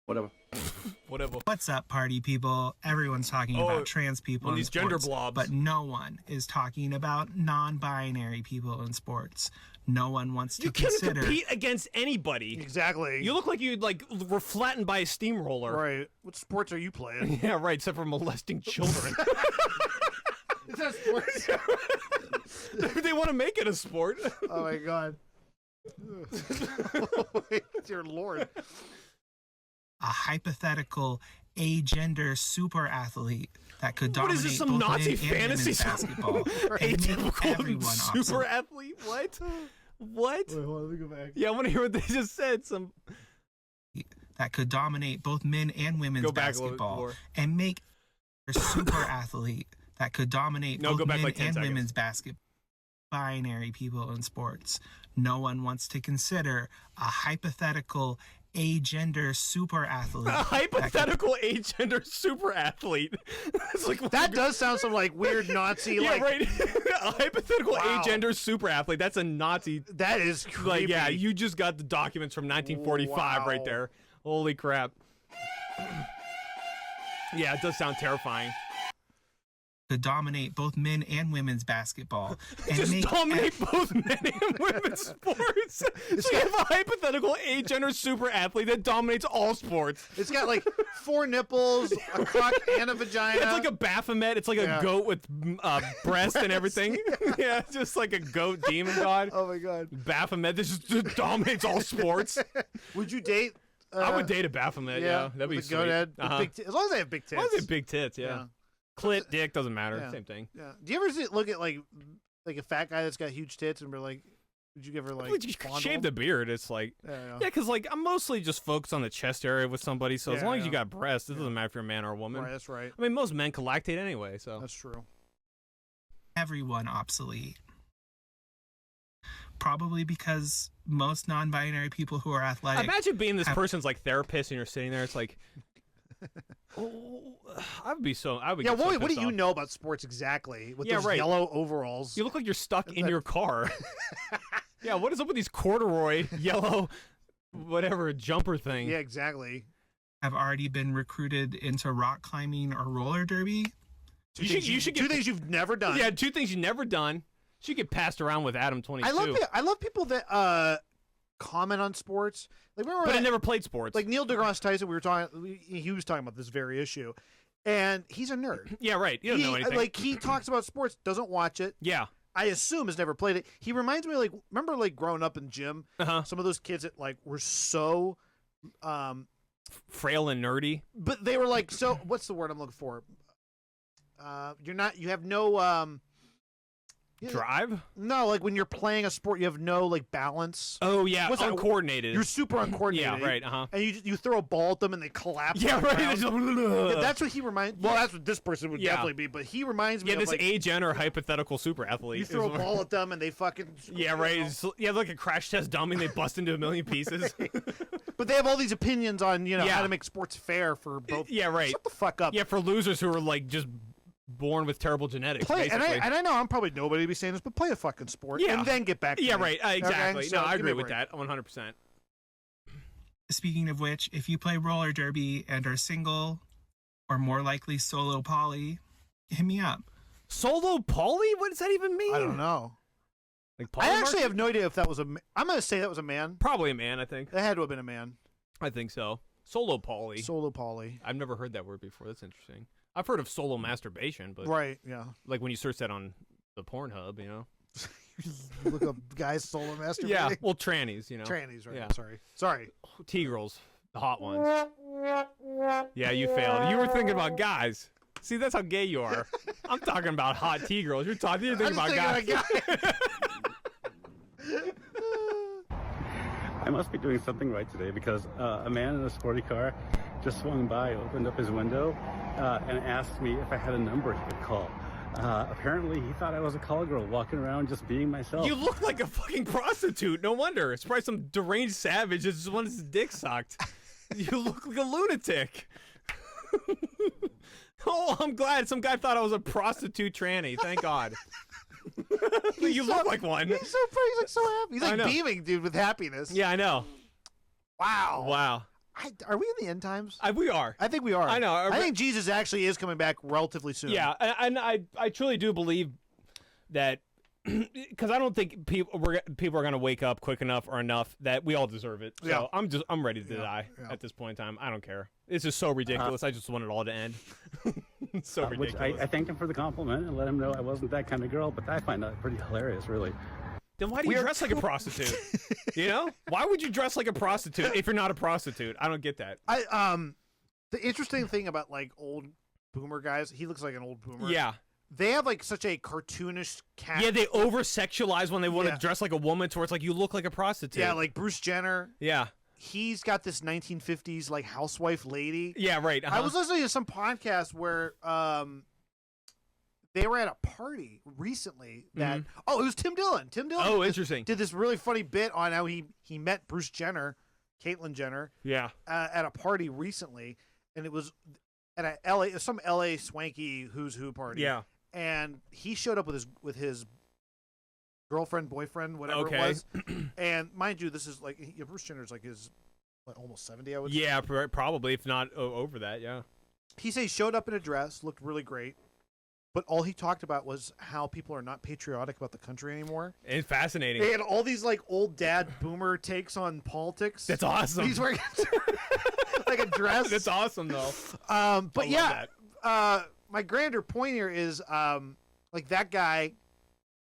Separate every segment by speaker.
Speaker 1: Whatever.
Speaker 2: Whatever.
Speaker 3: What's up, party people? Everyone's talking about trans people in
Speaker 2: these
Speaker 3: sports,
Speaker 2: gender blobs.
Speaker 3: but no one is talking about non-binary people in sports. No one wants to
Speaker 2: You can't
Speaker 3: consider.
Speaker 2: compete against anybody.
Speaker 4: Exactly.
Speaker 2: You look like you were flattened by a steamroller.
Speaker 4: Right. What sports are you playing?
Speaker 2: Yeah, right. Except for molesting children.
Speaker 4: Is that sports?
Speaker 2: They want to make it a sport.
Speaker 4: Oh my god. Dear Lord.
Speaker 3: A hypothetical agender super athlete that could
Speaker 2: What
Speaker 3: dominate
Speaker 2: is this, some
Speaker 3: both
Speaker 2: Nazi
Speaker 3: men and
Speaker 2: fantasy?
Speaker 3: women's basketball and make
Speaker 2: Atypical
Speaker 3: everyone
Speaker 2: super
Speaker 3: obsolete.
Speaker 2: athlete? What? What?
Speaker 4: Wait, hold on, let me go back.
Speaker 2: Yeah, I want to hear what they just said. Some
Speaker 3: That could dominate both men and women's
Speaker 2: Go back a little bit
Speaker 3: basketball
Speaker 2: more.
Speaker 3: and make a super athlete that could dominate
Speaker 2: No,
Speaker 3: both
Speaker 2: go back
Speaker 3: men
Speaker 2: like 10
Speaker 3: and
Speaker 2: seconds.
Speaker 3: women's basketball. Binary people in sports. No one wants to consider a hypothetical agender super athlete.
Speaker 2: a hypothetical agender super athlete. It's like
Speaker 4: That does sound some like weird Nazi
Speaker 2: yeah,
Speaker 4: like
Speaker 2: right. A hypothetical
Speaker 4: Wow.
Speaker 2: agender super athlete. That's a Nazi.
Speaker 4: that is creepy.
Speaker 2: Like, yeah, you just got the documents from 1945 right
Speaker 4: Wow.
Speaker 2: there. Holy crap. Yeah, it does sound terrifying.
Speaker 3: To dominate both men and women's basketball and
Speaker 2: Just
Speaker 3: make
Speaker 2: dominate both men and women's sports. So you have a hypothetical agender super athlete that dominates all sports.
Speaker 4: It's got like 4 nipples, a cock, and a vagina.
Speaker 2: It's like a Baphomet. It's like
Speaker 4: Yeah.
Speaker 2: a goat with breast and everything. Yeah, it's just like a goat demon god.
Speaker 4: Oh my god.
Speaker 2: Baphomet that just dominates all sports.
Speaker 4: Would you date?
Speaker 2: I would date a Baphomet. Yeah, that'd be
Speaker 4: with a
Speaker 2: sweet.
Speaker 4: goat head, with
Speaker 2: Uh-huh.
Speaker 4: big as long as they have big
Speaker 2: As
Speaker 4: tits.
Speaker 2: long as they have big tits, yeah.
Speaker 4: Yeah.
Speaker 2: Clit, dick, doesn't matter.
Speaker 4: Yeah.
Speaker 2: Same thing.
Speaker 4: Yeah. Do you ever look at like a fat guy that's got huge tits and be like, would you ever like
Speaker 2: Like, you
Speaker 4: fondle
Speaker 2: shave
Speaker 4: him?
Speaker 2: the beard. It's like,
Speaker 4: Yeah,
Speaker 2: yeah, because like I'm mostly just focused on the chest area with somebody. So as
Speaker 4: Yeah,
Speaker 2: long as
Speaker 4: yeah.
Speaker 2: you got breasts, it doesn't matter if you're a man or a woman.
Speaker 4: Right, that's right.
Speaker 2: I mean, most men can lactate anyway. So
Speaker 4: That's true.
Speaker 3: everyone obsolete. Probably because most non-binary people who are athletic
Speaker 2: imagine being this
Speaker 3: have-
Speaker 2: person's like therapist, and you're sitting there. It's like, oh, I would be so. I would.
Speaker 4: Yeah,
Speaker 2: get so
Speaker 4: what do
Speaker 2: pissed
Speaker 4: you
Speaker 2: off.
Speaker 4: know about sports exactly? With
Speaker 2: Yeah,
Speaker 4: those
Speaker 2: right.
Speaker 4: yellow overalls.
Speaker 2: You look like you're stuck in
Speaker 4: That-
Speaker 2: your car. Yeah, what is up with these corduroy yellow, whatever jumper thing?
Speaker 4: Yeah, exactly.
Speaker 3: have already been recruited into rock climbing or roller derby.
Speaker 2: You should
Speaker 4: two
Speaker 2: get
Speaker 4: things you've never done.
Speaker 2: Yeah, 2 things you've never done. Should get passed around with Adam 22.
Speaker 4: I love people that comment on sports. Like remember
Speaker 2: but I
Speaker 4: that-
Speaker 2: never played sports.
Speaker 4: like Neil deGrasse Tyson. He was talking about this very issue, and he's a nerd.
Speaker 2: yeah, right. You don't know anything.
Speaker 4: Like he talks about sports, doesn't watch it.
Speaker 2: yeah.
Speaker 4: I assume has never played it. He reminds me remember like growing up in gym,
Speaker 2: Uh-huh.
Speaker 4: some of those kids that like were so
Speaker 2: Frail and nerdy.
Speaker 4: but they were like so what's the word I'm looking for? You have no yeah,
Speaker 2: Drive?
Speaker 4: no, like when you're playing a sport you have no like balance.
Speaker 2: Oh, yeah.
Speaker 4: What's that-
Speaker 2: Uncoordinated.
Speaker 4: You're super uncoordinated.
Speaker 2: yeah, right. Uh-huh.
Speaker 4: And you throw a ball at them and they collapse.
Speaker 2: Yeah,
Speaker 4: on the
Speaker 2: right.
Speaker 4: ground.
Speaker 2: It's just-
Speaker 4: Yeah, that's what he reminds. Well, that's what this person would
Speaker 2: Yeah.
Speaker 4: definitely be. But he reminds me
Speaker 2: Yeah,
Speaker 4: of
Speaker 2: this
Speaker 4: like
Speaker 2: A-gen or hypothetical super athlete.
Speaker 4: you
Speaker 2: is
Speaker 4: throw a
Speaker 2: what-
Speaker 4: ball at them and they fucking
Speaker 2: Yeah, right. Yeah, like a crash test dummy. They bust into a million pieces.
Speaker 4: But they have all these opinions on
Speaker 2: Yeah.
Speaker 4: how to make sports fair for both.
Speaker 2: Yeah, right.
Speaker 4: Shut the fuck up.
Speaker 2: Yeah, for losers who are like just born with terrible genetics.
Speaker 4: Play and
Speaker 2: basically.
Speaker 4: I know I'm probably nobody to be saying this, but play a fucking sport
Speaker 2: Yeah.
Speaker 4: and then get back. To
Speaker 2: Yeah,
Speaker 4: me.
Speaker 2: right. Exactly.
Speaker 4: Okay? So
Speaker 2: No, I
Speaker 4: give me
Speaker 2: agree
Speaker 4: a
Speaker 2: with
Speaker 4: break.
Speaker 2: that 100%.
Speaker 3: Speaking of which, if you play roller derby and are single, or more likely solo poly, hit me up.
Speaker 2: Solo poly? What does that even mean?
Speaker 4: I don't know.
Speaker 2: Like
Speaker 4: I actually
Speaker 2: polymarket?
Speaker 4: have no idea if that was a. I'm gonna say that was a man.
Speaker 2: Probably a man, I think.
Speaker 4: That had to have been a man.
Speaker 2: I think so. Solo poly.
Speaker 4: Solo poly.
Speaker 2: I've never heard that word before. That's interesting. I've heard of solo masturbation, but
Speaker 4: Right. Yeah.
Speaker 2: like when you search that on the Pornhub, you know?
Speaker 4: Look up guys solo masturbating.
Speaker 2: Yeah, well, trannies, you know?
Speaker 4: Trannies. Right.
Speaker 2: Yeah.
Speaker 4: Sorry.
Speaker 2: T-girls, the hot ones. Yeah, you failed. You were thinking about guys. See, that's how gay you are. I'm talking about hot T-girls. You're thinking
Speaker 4: I'm
Speaker 2: about
Speaker 4: just
Speaker 2: guys.
Speaker 4: thinking of a guy.
Speaker 1: I must be doing something right today because a man in a sporty car just swung by, opened up his window, and asked me if I had a number he could call. Apparently, he thought I was a call girl walking around just being myself.
Speaker 2: You look like a fucking prostitute. No wonder. It's probably some deranged savage that just wants his dick sucked. You look like a lunatic. Oh, I'm glad some guy thought I was a prostitute tranny. Thank God. You look like one.
Speaker 4: He's so pretty. He's like so happy. He's
Speaker 2: I
Speaker 4: like
Speaker 2: know.
Speaker 4: beaming, dude, with happiness.
Speaker 2: Yeah, I know.
Speaker 4: Wow.
Speaker 2: Wow.
Speaker 4: Are we in the end times?
Speaker 2: We are.
Speaker 4: I think we are.
Speaker 2: I know.
Speaker 4: I think Jesus actually is coming back relatively soon.
Speaker 2: Yeah, and I truly do believe that, because I don't think people are going to wake up quick enough or enough that we all deserve it. So
Speaker 4: Yeah.
Speaker 2: I'm ready to die
Speaker 4: Yeah.
Speaker 2: at this point in time. I don't care. It's just so ridiculous. I just want it all to end. It's so
Speaker 1: Which
Speaker 2: ridiculous.
Speaker 1: I thanked him for the compliment and let him know I wasn't that kind of girl, but I find that pretty hilarious, really.
Speaker 2: Then why do you dress like a prostitute? You know? Why would you dress like a prostitute if you're not a prostitute? I don't get that.
Speaker 4: The interesting thing about like old boomer guys, he looks like an old boomer.
Speaker 2: Yeah.
Speaker 4: They have like such a cartoonish cat.
Speaker 2: Yeah, they over-sexualize when they want
Speaker 4: Yeah.
Speaker 2: to dress like a woman to where it's like, you look like a prostitute.
Speaker 4: Yeah, like Bruce Jenner.
Speaker 2: Yeah.
Speaker 4: He's got this 1950s like housewife lady.
Speaker 2: Yeah, right.
Speaker 4: I was listening to some podcast where they were at a party recently that it was Tim Dillon. Tim Dillon
Speaker 2: Oh, interesting.
Speaker 4: did this really funny bit on how he met Bruce Jenner, Caitlyn Jenner,
Speaker 2: Yeah.
Speaker 4: at a party recently, and it was at a some LA swanky who's who party.
Speaker 2: Yeah.
Speaker 4: And he showed up with his girlfriend, boyfriend, whatever
Speaker 2: Okay.
Speaker 4: it was. And mind you, this is like Bruce Jenner's like almost 70, I would say.
Speaker 2: Yeah, probably, if not over that, yeah.
Speaker 4: He said he showed up in a dress, looked really great, but all he talked about was how people are not patriotic about the country anymore.
Speaker 2: It's fascinating.
Speaker 4: They had all these like old dad boomer takes on politics.
Speaker 2: That's awesome.
Speaker 4: He's wearing like a dress.
Speaker 2: That's awesome, though.
Speaker 4: But
Speaker 2: I
Speaker 4: yeah,
Speaker 2: love
Speaker 4: my grander point here is like that guy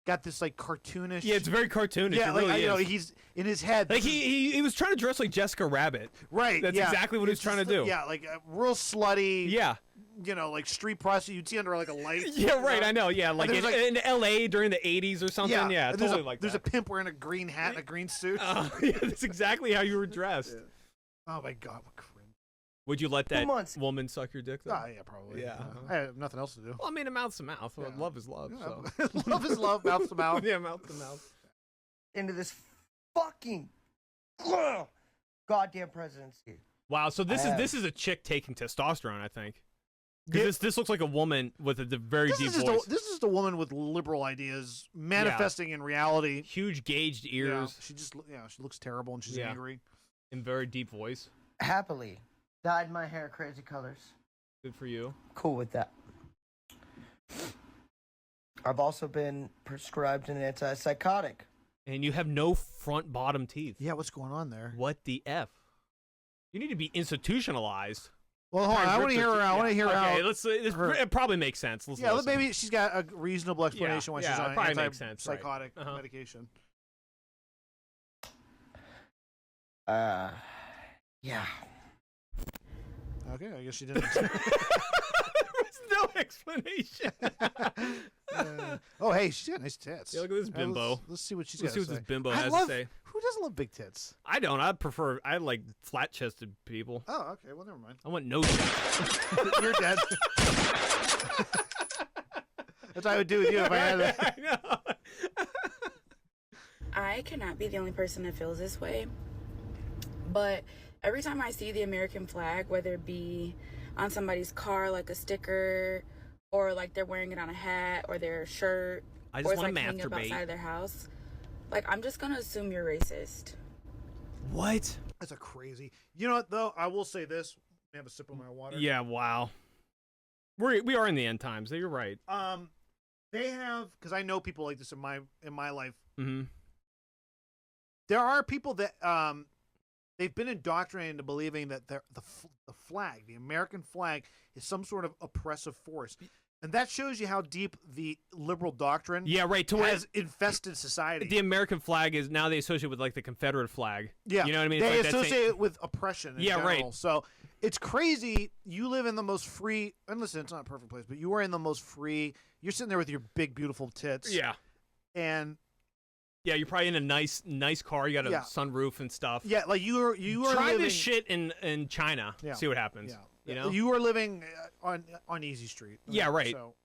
Speaker 4: got this like cartoonish.
Speaker 2: Yeah, it's very cartoonish.
Speaker 4: Yeah,
Speaker 2: it
Speaker 4: like
Speaker 2: really
Speaker 4: you know,
Speaker 2: is.
Speaker 4: he's in his head.
Speaker 2: Like he was trying to dress like Jessica Rabbit.
Speaker 4: Right.
Speaker 2: That's
Speaker 4: yeah.
Speaker 2: exactly what he was
Speaker 4: It's
Speaker 2: trying to
Speaker 4: just,
Speaker 2: do.
Speaker 4: Yeah, like real slutty.
Speaker 2: Yeah.
Speaker 4: You know, like street prostitute you'd see under like a light.
Speaker 2: Yeah,
Speaker 4: you
Speaker 2: right.
Speaker 4: know?
Speaker 2: I know. Yeah, like
Speaker 4: there's,
Speaker 2: in L.A. during the 80s or something. Yeah,
Speaker 4: and
Speaker 2: totally like
Speaker 4: there's
Speaker 2: that.
Speaker 4: a pimp wearing a green hat and a green suit.
Speaker 2: Yeah, that's exactly how you were dressed.
Speaker 4: Oh my god, what cringe.
Speaker 2: Would you let that
Speaker 5: months.
Speaker 2: woman suck your dick, though?
Speaker 4: Oh yeah, probably.
Speaker 2: Yeah.
Speaker 4: I have nothing else to do.
Speaker 2: Well, I mean, a mouth's a mouth. Well,
Speaker 4: Yeah.
Speaker 2: love is love. So.
Speaker 4: Love is love, mouth to mouth.
Speaker 2: Yeah, mouth to mouth.
Speaker 5: Into this fucking goddamn presidency.
Speaker 2: Wow. So this is a chick taking testosterone, I think.
Speaker 4: Yeah.
Speaker 2: Because this looks like a woman with a very
Speaker 4: This
Speaker 2: deep
Speaker 4: is, just
Speaker 2: voice.
Speaker 4: this is just a woman with liberal ideas manifesting in reality.
Speaker 2: Huge gauged
Speaker 4: Yeah,
Speaker 2: ears
Speaker 4: she just she looks terrible and she's
Speaker 2: Yeah.
Speaker 4: angry.
Speaker 2: and very deep voice.
Speaker 5: Happily dyed my hair crazy colors.
Speaker 2: Good for you.
Speaker 5: Cool with that. I've also been prescribed an antipsychotic.
Speaker 2: And you have no front bottom teeth.
Speaker 4: Yeah, what's going on there?
Speaker 2: What the F? You need to be institutionalized.
Speaker 4: Well, hold on. I want to hear her. I want to hear
Speaker 2: Okay,
Speaker 4: how.
Speaker 2: let's. This,
Speaker 4: her-
Speaker 2: it probably makes sense. Let's
Speaker 4: Yeah,
Speaker 2: listen.
Speaker 4: maybe she's got a reasonable explanation why
Speaker 2: yeah,
Speaker 4: she's
Speaker 2: it
Speaker 4: on
Speaker 2: probably makes sense, right.
Speaker 4: antipsychotic
Speaker 2: Uh-huh.
Speaker 4: medication.
Speaker 5: Yeah.
Speaker 4: Okay, I guess she didn't.
Speaker 2: There's no explanation.
Speaker 4: Oh, hey, she's got nice tits.
Speaker 2: Yeah, look at this bimbo.
Speaker 4: Let's see what she's
Speaker 2: Let's
Speaker 4: got
Speaker 2: see
Speaker 4: to
Speaker 2: what
Speaker 4: say.
Speaker 2: this bimbo
Speaker 4: I
Speaker 2: has
Speaker 4: love,
Speaker 2: to say.
Speaker 4: Who doesn't love big tits?
Speaker 2: I don't. I like flat-chested people.
Speaker 4: Oh, okay. Well, never mind.
Speaker 2: I want no tits.
Speaker 4: You're dead. That's what I would do with you if I had it.
Speaker 2: I know.
Speaker 6: I cannot be the only person that feels this way, but every time I see the American flag, whether it be on somebody's car, like a sticker, or like they're wearing it on a hat or their shirt,
Speaker 2: I
Speaker 6: or
Speaker 2: just
Speaker 6: it's
Speaker 2: want
Speaker 6: like
Speaker 2: to
Speaker 6: hanging up
Speaker 2: masturbate.
Speaker 6: outside of their house, like I'm just gonna assume you're racist.
Speaker 2: What?
Speaker 4: That's a crazy. You know what though? I will say this. Let me have a sip of my water.
Speaker 2: Yeah. Wow. We are in the end times. You're right.
Speaker 4: They have, because I know people like this in my life.
Speaker 2: Mm-hmm.
Speaker 4: There are people that they've been indoctrinated into believing that the flag, the American flag, is some sort of oppressive force, and that shows you how deep the liberal doctrine
Speaker 2: Yeah. Right. To where
Speaker 4: has infested society.
Speaker 2: the American flag is now they associate with like the Confederate flag.
Speaker 4: Yeah,
Speaker 2: You know what I mean? It's
Speaker 4: They
Speaker 2: like that same-
Speaker 4: associate it with oppression. In
Speaker 2: Yeah, right.
Speaker 4: general. So it's crazy. You live in the most free. And listen, it's not a perfect place, but you are in the most free. You're sitting there with your big, beautiful tits.
Speaker 2: Yeah.
Speaker 4: And
Speaker 2: Yeah. You're probably in a nice car. You got a
Speaker 4: Yeah.
Speaker 2: sunroof and stuff.
Speaker 4: yeah, like you are
Speaker 2: Try
Speaker 4: living.
Speaker 2: this shit in China.
Speaker 4: Yeah.
Speaker 2: See what happens.
Speaker 4: Yeah,
Speaker 2: You know.
Speaker 4: you are living on Easy Street.
Speaker 2: Yeah, right.
Speaker 4: So